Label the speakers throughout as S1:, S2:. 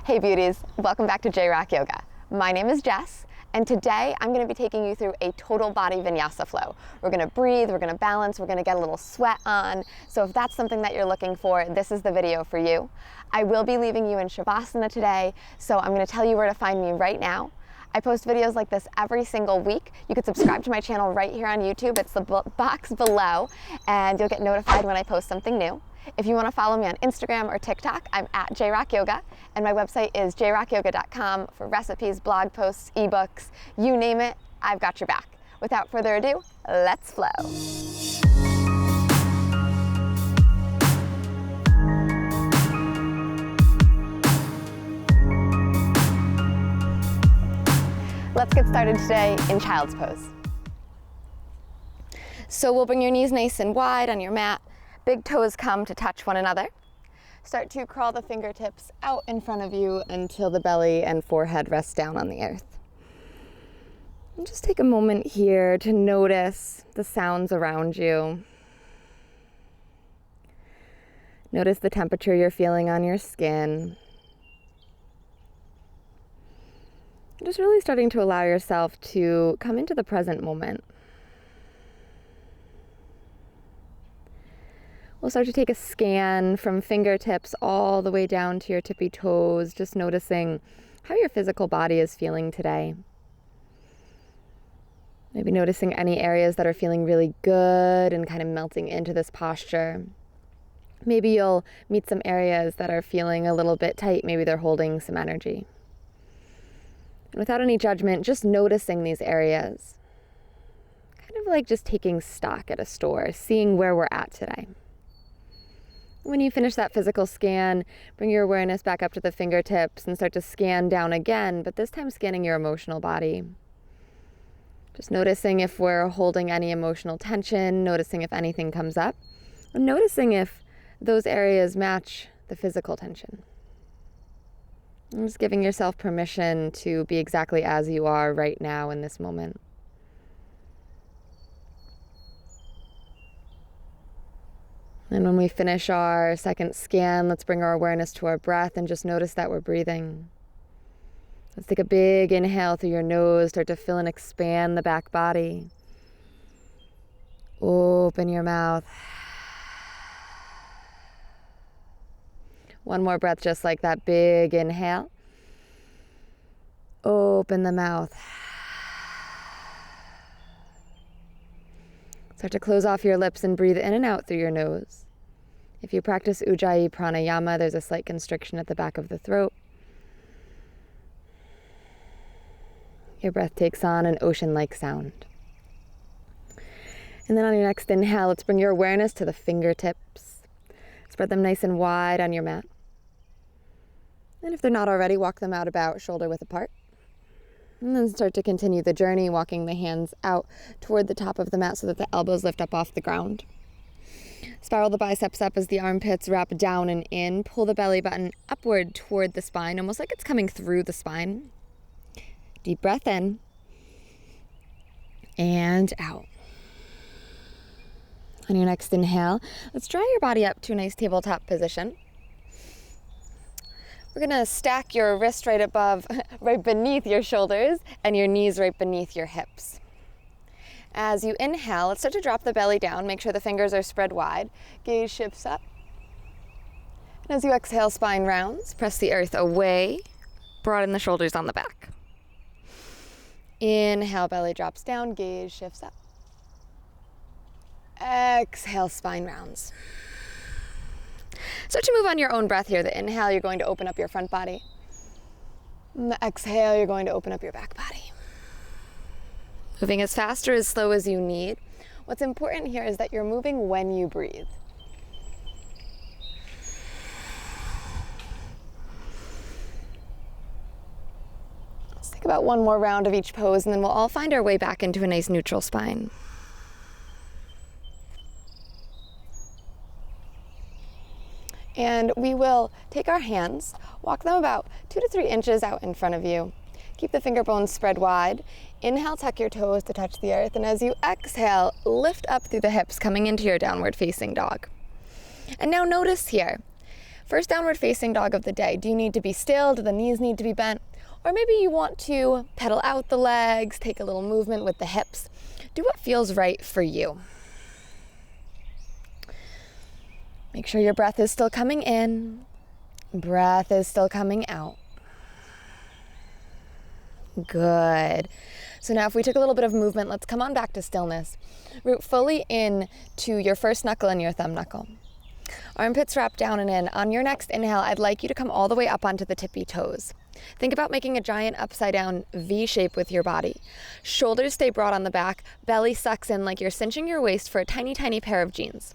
S1: Hey beauties, welcome back to J-Rock Yoga. My name is Jess, and today I'm going to be taking you through a total body vinyasa flow. We're going to breathe, we're going to balance, we're going to get a little sweat on. So if that's something that you're looking for, this is the video for you. I will be leaving you in Shavasana today, so I'm going to tell you where to find me right now. I post videos like this every single week. You can subscribe to my channel right here on YouTube. It's the box below, and you'll get notified when I post something new. If you want to follow me on Instagram or TikTok, I'm at jrockyoga, and my website is jrockyoga.com for recipes, blog posts, ebooks, you name it, I've got your back. Without further ado, let's flow. Let's get started today in child's pose. So we'll bring your knees nice and wide on your mat. Big toes come to touch one another. Start to crawl the fingertips out in front of you until the belly and forehead rest down on the earth. And just take a moment here to notice the sounds around you. Notice the temperature you're feeling on your skin. Just really starting to allow yourself to come into the present moment. We'll start to take a scan from fingertips all the way down to your tippy toes, just noticing how your physical body is feeling today. Maybe noticing any areas that are feeling really good and kind of melting into this posture. Maybe you'll meet some areas that are feeling a little bit tight. Maybe they're holding some energy. And without any judgment, just noticing these areas. Kind of like just taking stock at a store, seeing where we're at today. When you finish that physical scan, bring your awareness back up to the fingertips and start to scan down again, but this time scanning your emotional body. Just noticing if we're holding any emotional tension, noticing if anything comes up, and noticing if those areas match the physical tension. And just giving yourself permission to be exactly as you are right now in this moment. And when we finish our second scan, let's bring our awareness to our breath and just notice that we're breathing. Let's take a big inhale through your nose, start to fill and expand the back body. Open your mouth. One more breath just like that, big inhale. Open the mouth. Start to close off your lips and breathe in and out through your nose. If you practice Ujjayi pranayama, there's a slight constriction at the back of the throat. Your breath takes on an ocean-like sound. And then on your next inhale, let's bring your awareness to the fingertips. Spread them nice and wide on your mat. And if they're not already, walk them out about shoulder width apart. And then start to continue the journey, walking the hands out toward the top of the mat so that the elbows lift up off the ground. Spiral the biceps up as the armpits wrap down and in. Pull the belly button upward toward the spine, almost like it's coming through the spine. Deep breath in and out. On your next inhale, let's draw your body up to a nice tabletop position. We're going to stack your wrist right beneath your shoulders and your knees right beneath your hips. As you inhale, let's start to drop the belly down. Make sure the fingers are spread wide. Gaze shifts up. And as you exhale, spine rounds. Press the earth away. Broaden the shoulders on the back. Inhale, belly drops down. Gaze shifts up. Exhale, spine rounds. Start to move on your own breath here. The inhale, you're going to open up your front body. And the exhale, you're going to open up your back body. Moving as fast or as slow as you need. What's important here is that you're moving when you breathe. Let's take about one more round of each pose, and then we'll all find our way back into a nice neutral spine. And we will take our hands, walk them about 2 to 3 inches out in front of you. Keep the finger bones spread wide. Inhale, tuck your toes to touch the earth. And as you exhale, lift up through the hips, coming into your downward facing dog. And now notice here, First downward facing dog of the day. Do you need to be still? Do the knees need to be bent? Or maybe you want to pedal out the legs, take a little movement with the hips. Do what feels right for you. Make sure your breath is still coming in. Breath is still coming out. Good. So now if we took a little bit of movement, let's come on back to stillness. Root fully in to your first knuckle and your thumb knuckle. Armpits wrap down and in. On your next inhale, I'd like you to come all the way up onto the tippy toes. Think about making a giant upside down V shape with your body. Shoulders stay broad on the back, belly sucks in like you're cinching your waist for a tiny, tiny pair of jeans.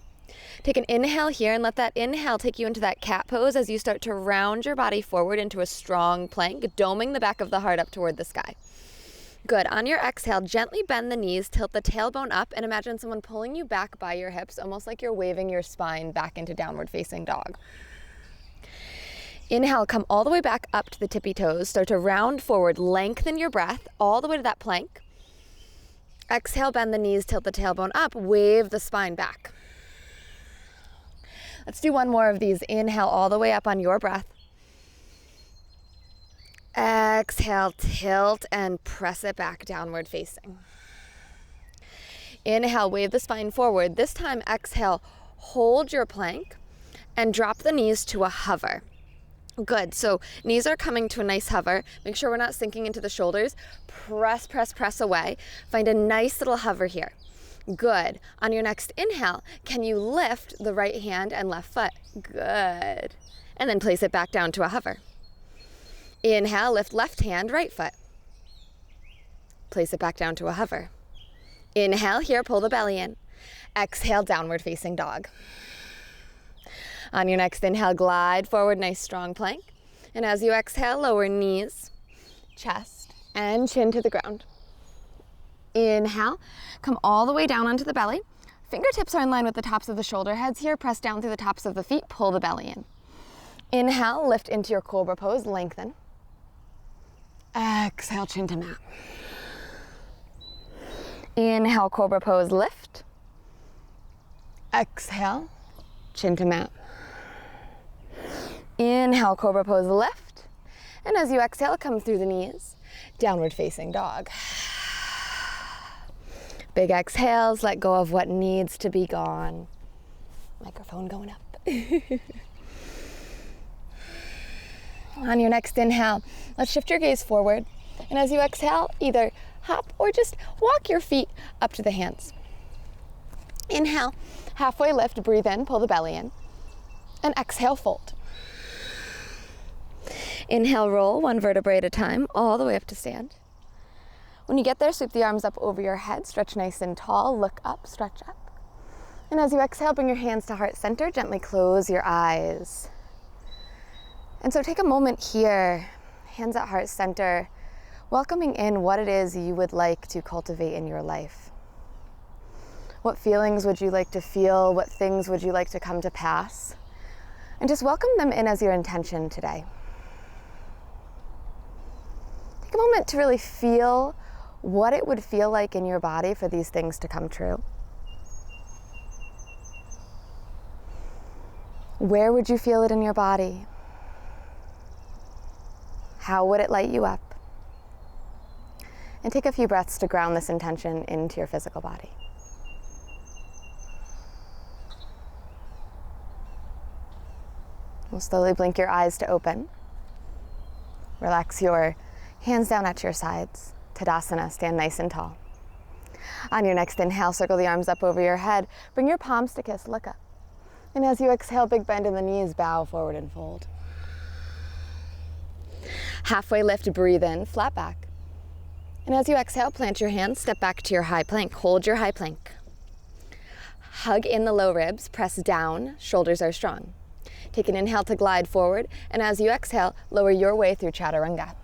S1: Take an inhale here and let that inhale take you into that cat pose as you start to round your body forward into a strong plank, doming the back of the heart up toward the sky. Good. On your exhale, gently bend the knees, tilt the tailbone up, and imagine someone pulling you back by your hips, almost like you're waving your spine back into downward facing dog. Inhale, come all the way back up to the tippy toes. Start to round forward, lengthen your breath all the way to that plank. Exhale, bend the knees, tilt the tailbone up, wave the spine back. Let's do one more of these. Inhale all the way up on your breath. Exhale, tilt and press it back downward facing. Inhale, wave the spine forward. This time, exhale, hold your plank and drop the knees to a hover. Good. So knees are coming to a nice hover. Make sure we're not sinking into the shoulders. Press, press, press away. Find a nice little hover here. Good. On your next inhale, can you lift the right hand and left foot? Good. And then place it back down to a hover. Inhale, lift left hand, right foot. Place it back down to a hover. Inhale here, pull the belly in. Exhale, downward facing dog. On your next inhale, glide forward, nice strong plank. And as you exhale, lower knees, chest, and chin to the ground. Inhale, come all the way down onto the belly. Fingertips are in line with the tops of the shoulder heads here. Press down through the tops of the feet, pull the belly in. Inhale, lift into your cobra pose, lengthen. Exhale, chin to mat. Inhale, cobra pose, lift. Exhale, chin to mat. Inhale, cobra pose, lift. And as you exhale, come through the knees, downward facing dog. Big exhales, let go of what needs to be gone. Microphone going up. On your next inhale, let's shift your gaze forward. And as you exhale, either hop or just walk your feet up to the hands. Inhale, halfway lift, breathe in, pull the belly in. And exhale, fold. Inhale, roll one vertebrae at a time, all the way up to stand. When you get there, sweep the arms up over your head, stretch nice and tall, look up, stretch up. And as you exhale, bring your hands to heart center, gently close your eyes. And so take a moment here, hands at heart center, welcoming in what it is you would like to cultivate in your life. What feelings would you like to feel? What things would you like to come to pass? And just welcome them in as your intention today. Take a moment to really feel what it would feel like in your body for these things to come true. Where would you feel it in your body? How would it light you up? And take a few breaths to ground this intention into your physical body. We'll slowly blink your eyes to open. Relax your hands down at your sides. Tadasana, stand nice and tall. On your next inhale, circle the arms up over your head. Bring your palms to kiss, look up. And as you exhale, big bend in the knees, bow forward and fold. Halfway lift, breathe in, flat back. And as you exhale, plant your hands, step back to your high plank. Hold your high plank. Hug in the low ribs, press down, shoulders are strong. Take an inhale to glide forward, and as you exhale, lower your way through Chaturanga.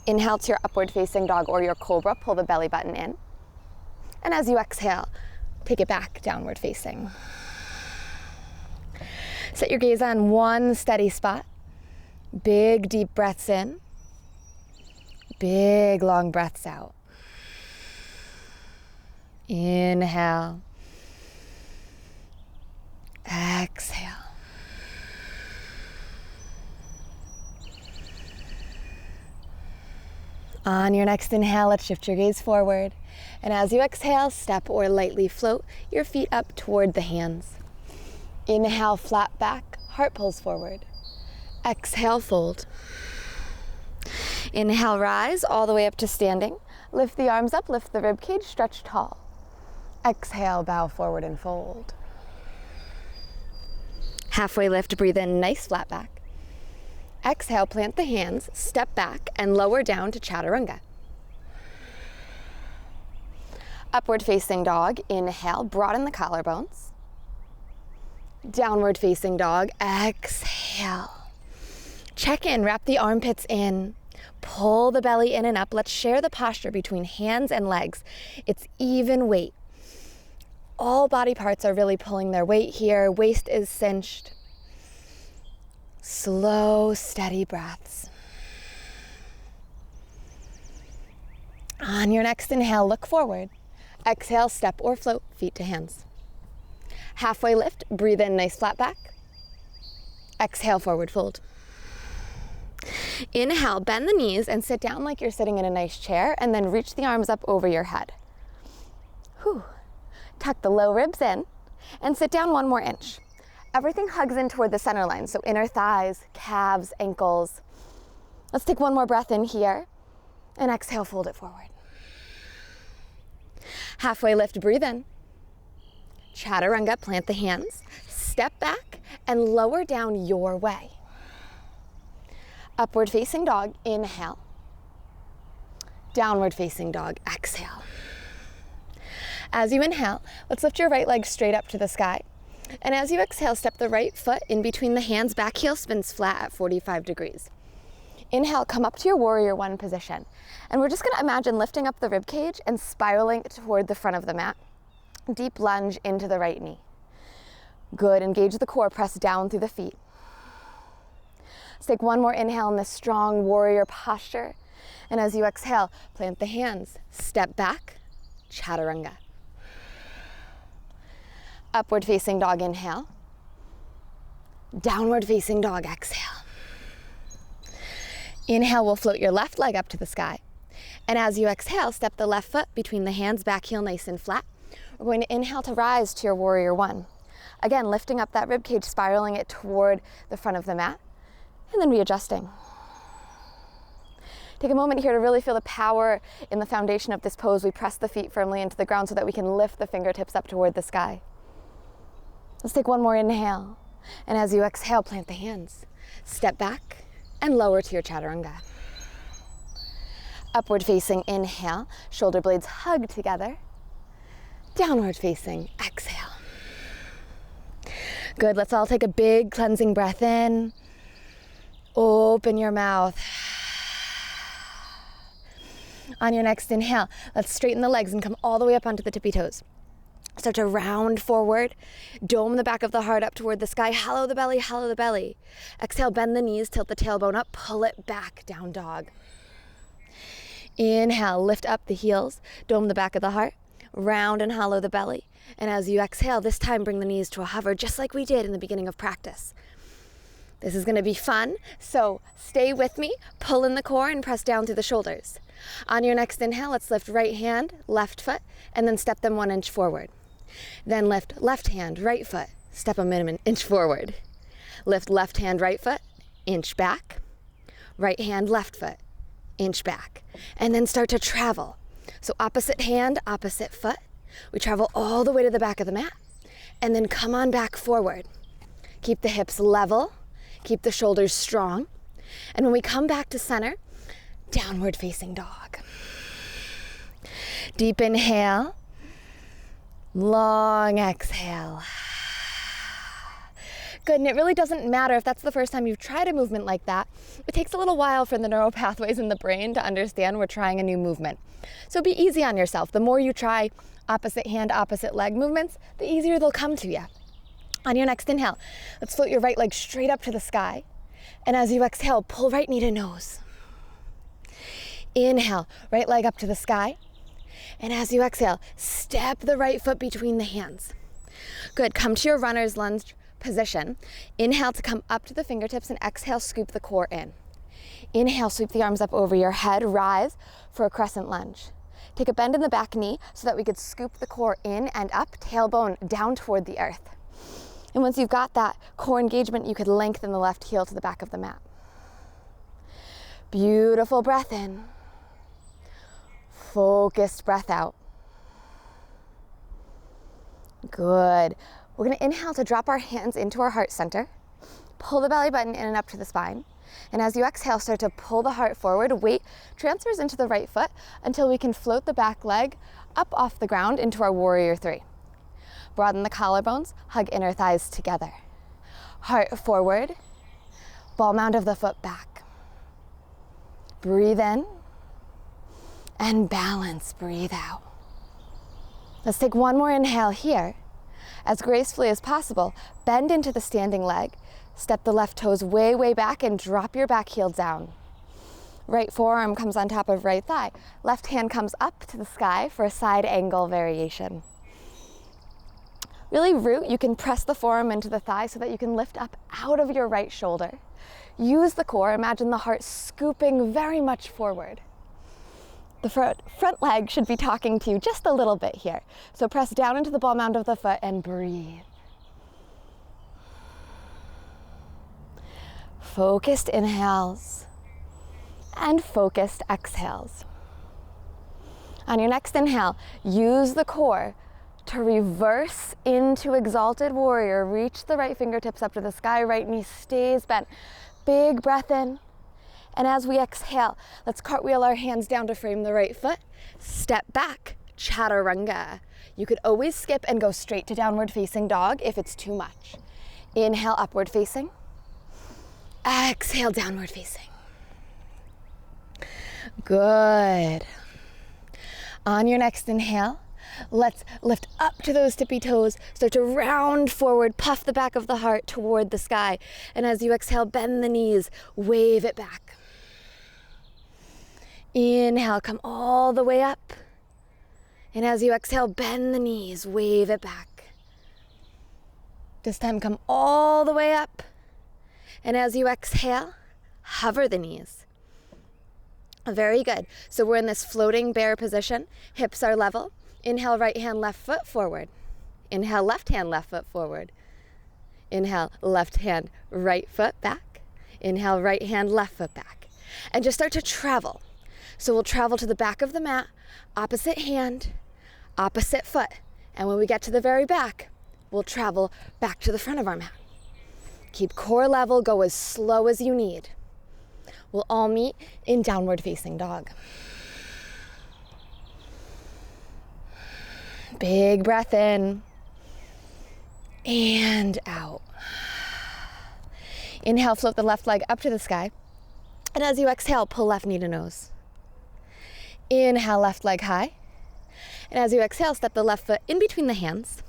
S1: Inhale to your upward facing dog or your cobra, pull the belly button in. And as you exhale, take it back, downward facing. Set your gaze on one steady spot. Big deep breaths in. Big long breaths out. Inhale. Exhale. On your next inhale, let's shift your gaze forward. And as you exhale, step or lightly float your feet up toward the hands. Inhale, flat back, heart pulls forward. Exhale, fold. Inhale, rise all the way up to standing. Lift the arms up, lift the rib cage, stretch tall. Exhale, bow forward and fold. Halfway lift, breathe in, nice flat back. Exhale, plant the hands, step back and lower down to Chaturanga. Upward facing dog, inhale, broaden the collarbones. Downward facing dog, exhale. Check in, wrap the armpits in. Pull the belly in and up. Let's share the posture between hands and legs. It's even weight. All body parts are really pulling their weight here. Waist is cinched. Slow, steady breaths. On your next inhale, look forward. Exhale, step or float, feet to hands. Halfway lift, breathe in, nice flat back. Exhale, forward fold. Inhale, bend the knees and sit down like you're sitting in a nice chair, and then reach the arms up over your head. Whew. Tuck the low ribs in and sit down 1 more inch. Everything hugs in toward the center line, so inner thighs, calves, ankles. Let's take 1 more breath in here and exhale, fold it forward. Halfway lift, breathe in. Chaturanga, plant the hands, step back and lower down your way. Upward facing dog, inhale. Downward facing dog, exhale. As you inhale, let's lift your right leg straight up to the sky. And as you exhale, step the right foot in between the hands, back heel spins flat at 45 degrees. Inhale, come up to your warrior 1 position. And we're just gonna imagine lifting up the rib cage and spiraling toward the front of the mat. Deep lunge into the right knee. Good, engage the core, press down through the feet. Let's take 1 more inhale in this strong warrior posture. And as you exhale, plant the hands, step back, Chaturanga. Upward facing dog, inhale. Downward facing dog, exhale. Inhale, we'll float your left leg up to the sky. And as you exhale, step the left foot between the hands, back heel nice and flat. We're going to inhale to rise to your warrior 1. Again, lifting up that rib cage, spiraling it toward the front of the mat, and then readjusting. Take a moment here to really feel the power in the foundation of this pose. We press the feet firmly into the ground so that we can lift the fingertips up toward the sky. Let's take 1 more inhale. And as you exhale, plant the hands. Step back and lower to your Chaturanga. Upward facing, inhale. Shoulder blades hug together. Downward facing, exhale. Good, let's all take a big cleansing breath in. Open your mouth. On your next inhale, let's straighten the legs and come all the way up onto the tippy toes. Start to round forward, dome the back of the heart up toward the sky, hollow the belly, hollow the belly. Exhale, bend the knees, tilt the tailbone up, pull it back, down dog. Inhale, lift up the heels, dome the back of the heart, round and hollow the belly. And as you exhale, this time bring the knees to a hover, just like we did in the beginning of practice. This is gonna be fun, so stay with me, pull in the core and press down through the shoulders. On your next inhale, let's lift right hand, left foot, and then step them 1 inch forward. Then lift left hand, right foot, step them an inch forward. Lift left hand, right foot, inch back. Right hand, left foot, inch back. And then start to travel. So opposite hand, opposite foot. We travel all the way to the back of the mat. And then come on back forward. Keep the hips level. Keep the shoulders strong. And when we come back to center, downward facing dog. Deep inhale. Long exhale. Good, and it really doesn't matter if that's the first time you've tried a movement like that. It takes a little while for the neural pathways in the brain to understand we're trying a new movement. So be easy on yourself. The more you try opposite hand, opposite leg movements, the easier they'll come to you. On your next inhale, let's float your right leg straight up to the sky. And as you exhale, pull right knee to nose. Inhale, right leg up to the sky. And as you exhale, step the right foot between the hands. Good, come to your runner's lunge position. Inhale to come up to the fingertips and exhale, scoop the core in. Inhale, sweep the arms up over your head, rise for a crescent lunge. Take a bend in the back knee so that we could scoop the core in and up, tailbone down toward the earth. And once you've got that core engagement, you could lengthen the left heel to the back of the mat. Beautiful breath in. Focused breath out. Good. We're going to inhale to drop our hands into our heart center. Pull the belly button in and up to the spine. And as you exhale, start to pull the heart forward. Weight transfers into the right foot until we can float the back leg up off the ground into our warrior three. Broaden the collarbones, hug inner thighs together. Heart forward, ball mound of the foot back. Breathe in and balance, breathe out. Let's take one more inhale here. As gracefully as possible, bend into the standing leg. Step the left toes way, way back and drop your back heel down. Right forearm comes on top of right thigh. Left hand comes up to the sky for a side angle variation. Really root, you can press the forearm into the thigh so that you can lift up out of your right shoulder. Use the core, imagine the heart scooping very much forward. The front leg should be talking to you just a little bit here. So press down into the ball mound of the foot and breathe. Focused inhales and focused exhales. On your next inhale, use the core to reverse into Exalted Warrior. Reach the right fingertips up to the sky, right knee stays bent. Big breath in. And as we exhale, let's cartwheel our hands down to frame the right foot. Step back, Chaturanga. You could always skip and go straight to downward facing dog if it's too much. Inhale, upward facing. Exhale, downward facing. Good. On your next inhale, let's lift up to those tippy toes. Start to round forward, puff the back of the heart toward the sky. And as you exhale, bend the knees, wave it back. Inhale, come all the way up. And as you exhale, bend the knees, wave it back. This time, come all the way up. And as you exhale, hover the knees. Very good. So we're in this floating bear position. Hips are level. Inhale, right hand, left foot forward. Inhale, left hand, left foot forward. Inhale, left hand, right foot back. Inhale, right hand, left foot back. And just start to travel. So we'll travel to the back of the mat, opposite hand, opposite foot. And when we get to the very back, we'll travel back to the front of our mat. Keep core level, go as slow as you need. We'll all meet in downward facing dog. Big breath in and out. Inhale, float the left leg up to the sky. And as you exhale, pull left knee to nose. Inhale, left leg high. And as you exhale, step the left foot in between the hands.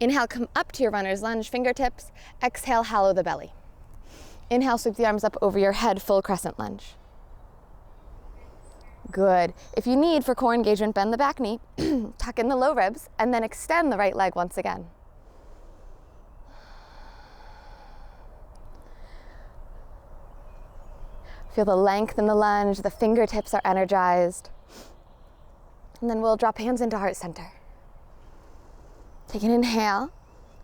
S1: Inhale, come up to your runner's lunge, fingertips. Exhale, hollow the belly. Inhale, sweep the arms up over your head, full crescent lunge. Good. If you need for core engagement, bend the back knee, tuck in the low ribs, and then extend the right leg once again. Feel the length in the lunge, the fingertips are energized. And then we'll drop hands into heart center. Take an inhale,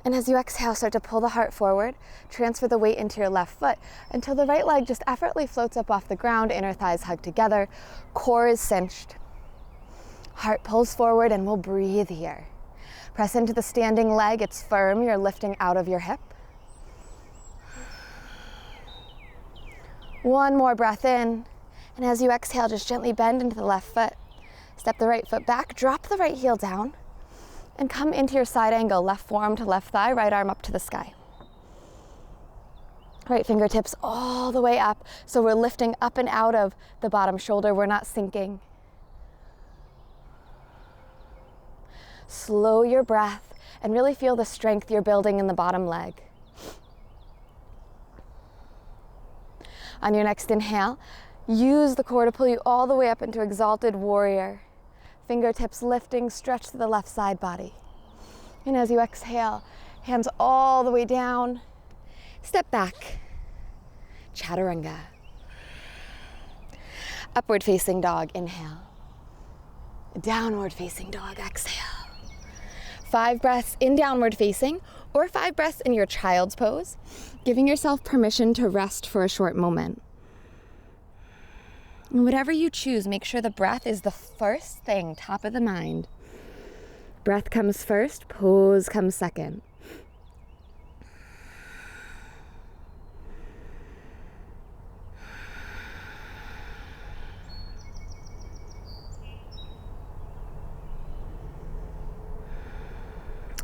S1: and as you exhale, start to pull the heart forward, transfer the weight into your left foot until the right leg just effortlessly floats up off the ground, inner thighs hug together, core is cinched. Heart pulls forward and we'll breathe here. Press into the standing leg, it's firm, you're lifting out of your hip. One more breath in, and as you exhale, just gently bend into the left foot. Step the right foot back, drop the right heel down, and come into your side angle, left forearm to left thigh, right arm up to the sky. Right fingertips all the way up, so we're lifting up and out of the bottom shoulder, we're not sinking. Slow your breath and really feel the strength you're building in the bottom leg. On your next inhale, use the core to pull you all the way up into Exalted Warrior. Fingertips lifting, stretch to the left side body. And as you exhale, hands all the way down. Step back, Chaturanga. Upward facing dog, inhale. Downward facing dog, exhale. 5 breaths in downward facing, or 5 breaths in your child's pose, giving yourself permission to rest for a short moment. And whatever you choose, make sure the breath is the first thing, top of the mind. Breath comes first, pose comes second.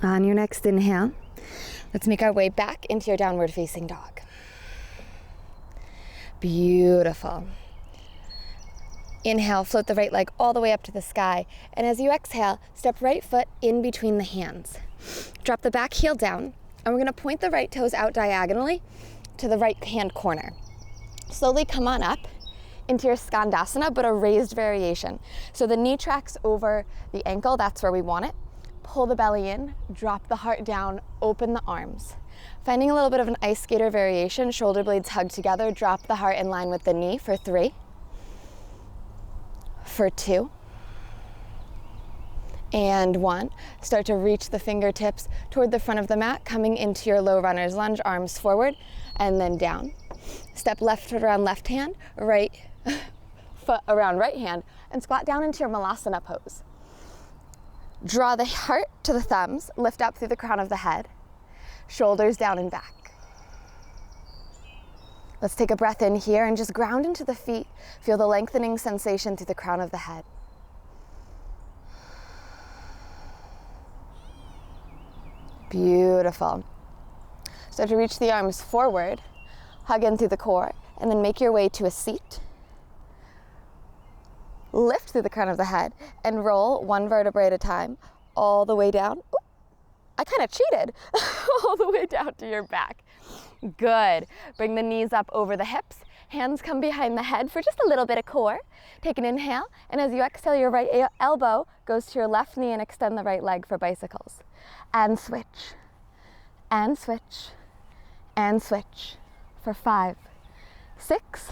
S1: On your next inhale, let's make our way back into your downward facing dog. Beautiful. Inhale, float the right leg all the way up to the sky. And as you exhale, step right foot in between the hands. Drop the back heel down, and we're gonna point the right toes out diagonally to the right hand corner. Slowly come on up into your Skandasana, but a raised variation. So the knee tracks over the ankle, that's where we want it. Pull the belly in, drop the heart down, open the arms. Finding a little bit of an ice skater variation, shoulder blades hug together, drop the heart in line with the knee for 3, for 2, and 1. Start to reach the fingertips toward the front of the mat, coming into your low runner's lunge, arms forward, and then down. Step left foot around left hand, right foot around right hand, and squat down into your Malasana pose. Draw the heart to the thumbs, lift up through the crown of the head, shoulders down and back. Let's take a breath in here and just ground into the feet. Feel the lengthening sensation through the crown of the head. Beautiful. Start to reach the arms forward, hug in through the core, and then make your way to a seat. Lift through the crown of the head and roll 1 vertebrae at a time all the way down. Ooh, I kind of cheated. All the way down to your back. Good. Bring the knees up over the hips. Hands come behind the head for just a little bit of core. Take an inhale, and as you exhale, your right elbow goes to your left knee and extend the right leg for bicycles. And switch. And switch. And switch. For 5, 6,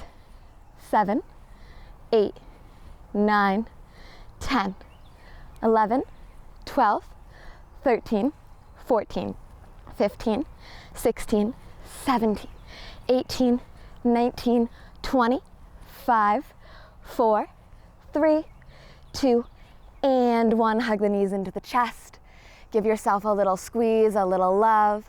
S1: 7, 8, 9, 10, 11, 12, 13, 14, 15, 16, 17, 18, 19, 20, 5, 4, 3, 2, and 1. Hug the knees into the chest. Give yourself a little squeeze, a little love.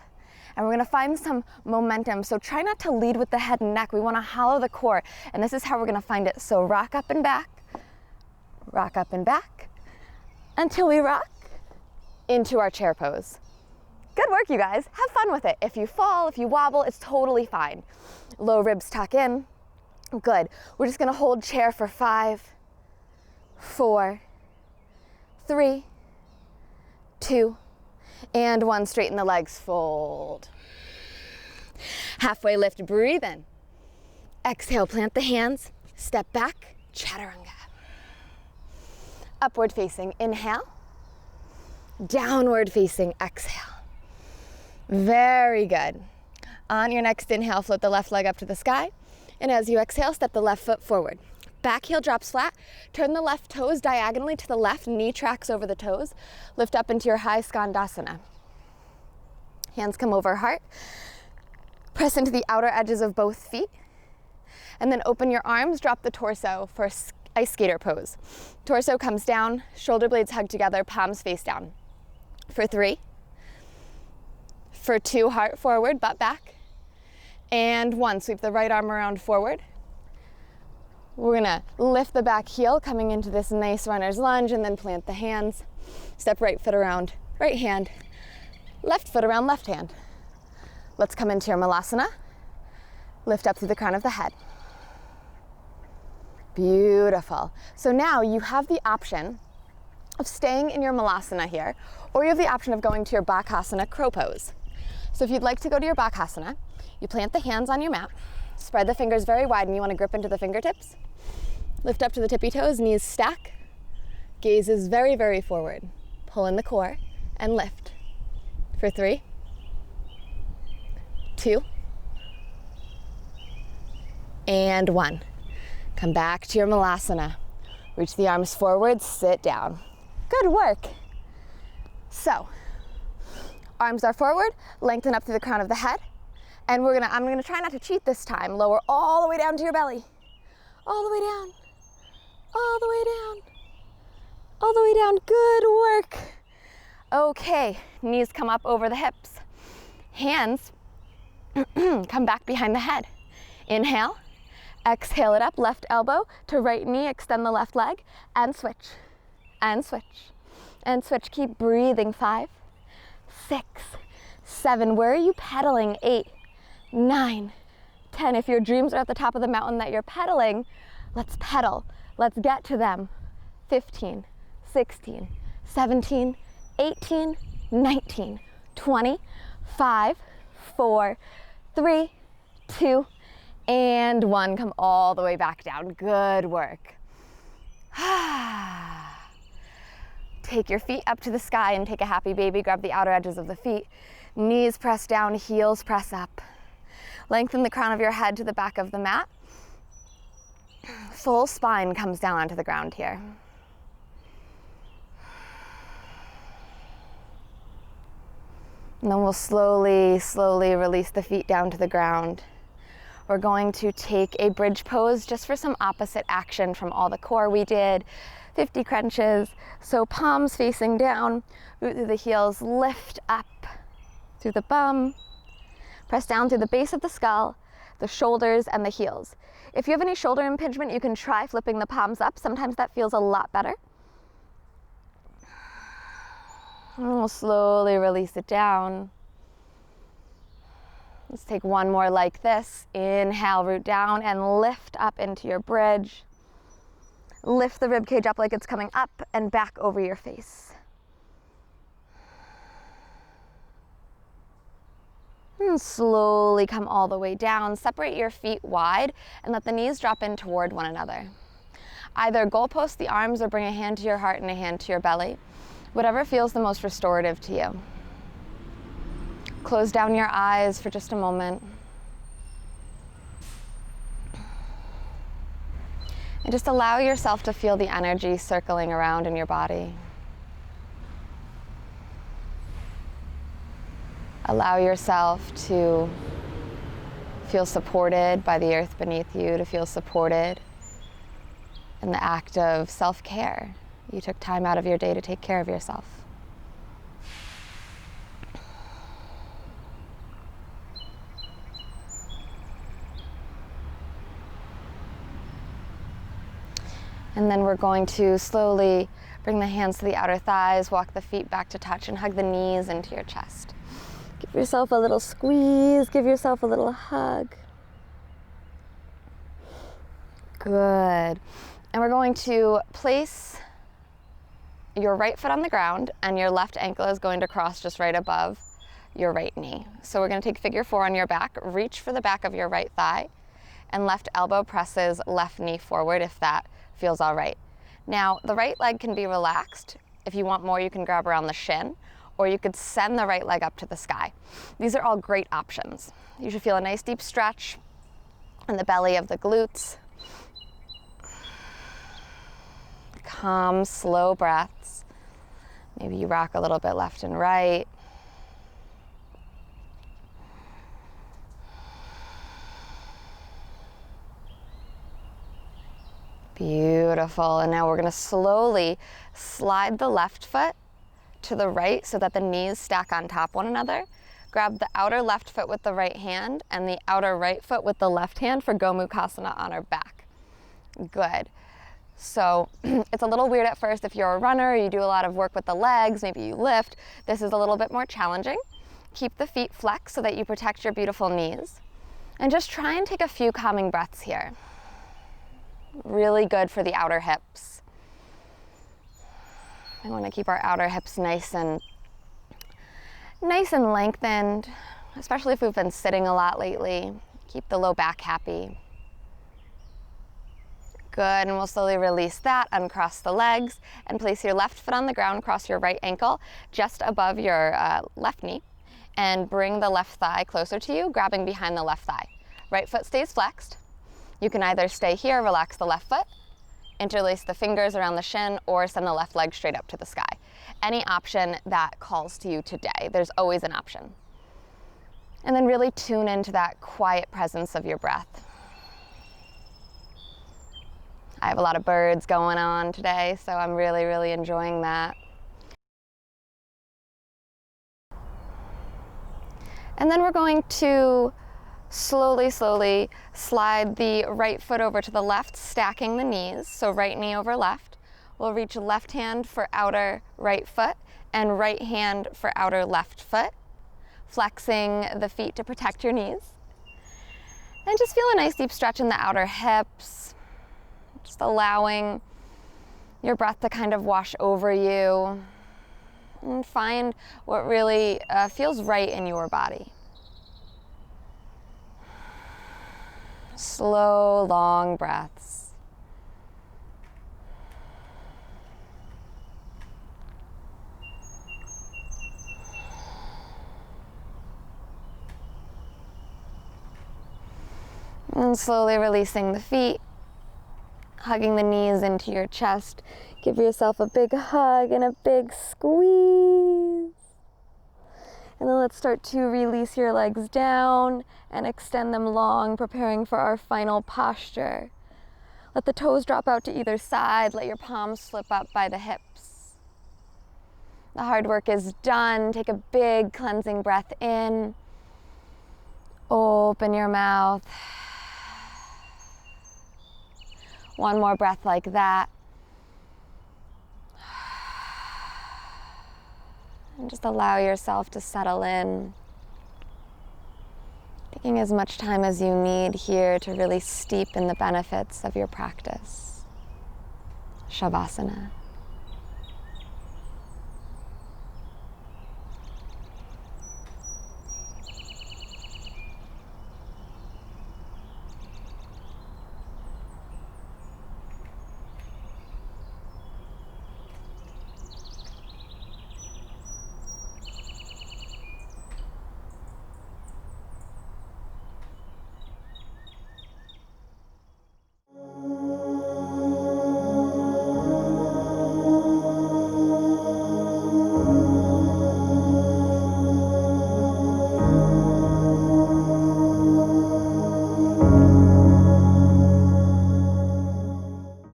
S1: And we're gonna find some momentum. So try not to lead with the head and neck. We wanna hollow the core. And this is how we're gonna find it. So rock up and back until we rock into our chair pose. Good work, you guys. Have fun with it. If you fall, if you wobble, it's totally fine. Low ribs tuck in. Good. We're just gonna hold chair for 5, 4, 3, 2, and 1. Straighten the legs, fold. Halfway lift, breathe in. Exhale, plant the hands, step back, Chaturanga. Upward facing, inhale. Downward facing, exhale. Very good. On your next inhale, float the left leg up to the sky. And as you exhale, step the left foot forward. Back heel drops flat. Turn the left toes diagonally to the left, knee tracks over the toes. Lift up into your high Skandasana. Hands come over heart. Press into the outer edges of both feet. And then open your arms, drop the torso for ice skater pose. Torso comes down, shoulder blades hug together, palms face down. For 3, for 2, heart forward, butt back, and 1, sweep the right arm around forward. We're gonna lift the back heel, coming into this nice runner's lunge, and then plant the hands. Step right foot around right hand, left foot around left hand. Let's come into your Malasana. Lift up through the crown of the head. Beautiful. So now you have the option of staying in your Malasana here, or you have the option of going to your Bakasana crow pose. So if you'd like to go to your Bakasana, you plant the hands on your mat, spread the fingers very wide, and you want to grip into the fingertips. Lift up to the tippy toes, knees stack, gaze is very, very forward. Pull in the core and lift. For 3, 2, and 1. Come back to your Malasana. Reach the arms forward, sit down. Good work. So, arms are forward, lengthen up through the crown of the head. And I'm gonna try not to cheat this time. Lower all the way down to your belly. All the way down. All the way down. All the way down. Good work. Okay, knees come up over the hips. Hands come back behind the head. Inhale. Exhale it up, left elbow to right knee, extend the left leg, and switch, and switch, and switch. Keep breathing. 5, 6, 7. Where are you pedaling? 8, 9, 10. If your dreams are at the top of the mountain that you're pedaling, let's pedal. Let's get to them. 15, 16, 17, 18, 19, 20, 5, 4, 3, 2, and 1. Come all the way back down. Good work. Take your feet up to the sky and take a happy baby. Grab the outer edges of the feet. Knees press down, heels press up. Lengthen the crown of your head to the back of the mat. Full spine comes down onto the ground here. And then we'll slowly release the feet down to the ground. We're going to take a bridge pose just for some opposite action from all the core we did. 50 crunches. So palms facing down, root through the heels, lift up through the bum. Press down through the base of the skull, the shoulders, and the heels. If you have any shoulder impingement, you can try flipping the palms up. Sometimes that feels a lot better. And we'll slowly release it down. Let's take one more like this. Inhale, root down and lift up into your bridge. Lift the rib cage up like it's coming up and back over your face. And slowly come all the way down. Separate your feet wide and let the knees drop in toward one another. Either goalpost the arms or bring a hand to your heart and a hand to your belly. Whatever feels the most restorative to you. Close down your eyes for just a moment. And just allow yourself to feel the energy circling around in your body. Allow yourself to feel supported by the earth beneath you, to feel supported in the act of self-care. You took time out of your day to take care of yourself. And then we're going to slowly bring the hands to the outer thighs, walk the feet back to touch, and hug the knees into your chest. Give yourself a little squeeze, give yourself a little hug. Good. And we're going to place your right foot on the ground, and your left ankle is going to cross just right above your right knee. So we're going to take figure 4 on your back, reach for the back of your right thigh, and left elbow presses left knee forward if that feels all right. Now, the right leg can be relaxed. If you want more, you can grab around the shin, or you could send the right leg up to the sky. These are all great options. You should feel a nice deep stretch in the belly of the glutes. Calm, slow breaths. Maybe you rock a little bit left and right. Beautiful. And now we're going to slowly slide the left foot to the right so that the knees stack on top one another. Grab the outer left foot with the right hand and the outer right foot with the left hand for Gomukhasana on our back. Good. So it's a little weird at first if you're a runner, you do a lot of work with the legs, maybe you lift. This is a little bit more challenging. Keep the feet flexed so that you protect your beautiful knees. And just try and take a few calming breaths here. Really good for the outer hips. We want to keep our outer hips nice and lengthened, especially if we've been sitting a lot lately. Keep the low back happy. Good, and we'll slowly release that, uncross the legs, and place your left foot on the ground, cross your right ankle just above your left knee, and bring the left thigh closer to you, grabbing behind the left thigh. Right foot stays flexed. You can either stay here, relax the left foot, interlace the fingers around the shin, or send the left leg straight up to the sky. Any option that calls to you today. There's always an option. And then really tune into that quiet presence of your breath. I have a lot of birds going on today, so I'm really, really enjoying that. And then we're going to slowly slide the right foot over to the left, stacking the knees. So right knee over left. We'll reach left hand for outer right foot and right hand for outer left foot, flexing the feet to protect your knees. And just feel a nice deep stretch in the outer hips, just allowing your breath to kind of wash over you and find what really feels right in your body. Slow, long breaths. And slowly releasing the feet, hugging the knees into your chest. Give yourself a big hug and a big squeeze. And then let's start to release your legs down and extend them long, preparing for our final posture. Let the toes drop out to either side. Let your palms slip up by the hips. The hard work is done. Take a big cleansing breath in. Open your mouth. One more breath like that. And just allow yourself to settle in. Taking as much time as you need here to really steep in the benefits of your practice. Shavasana.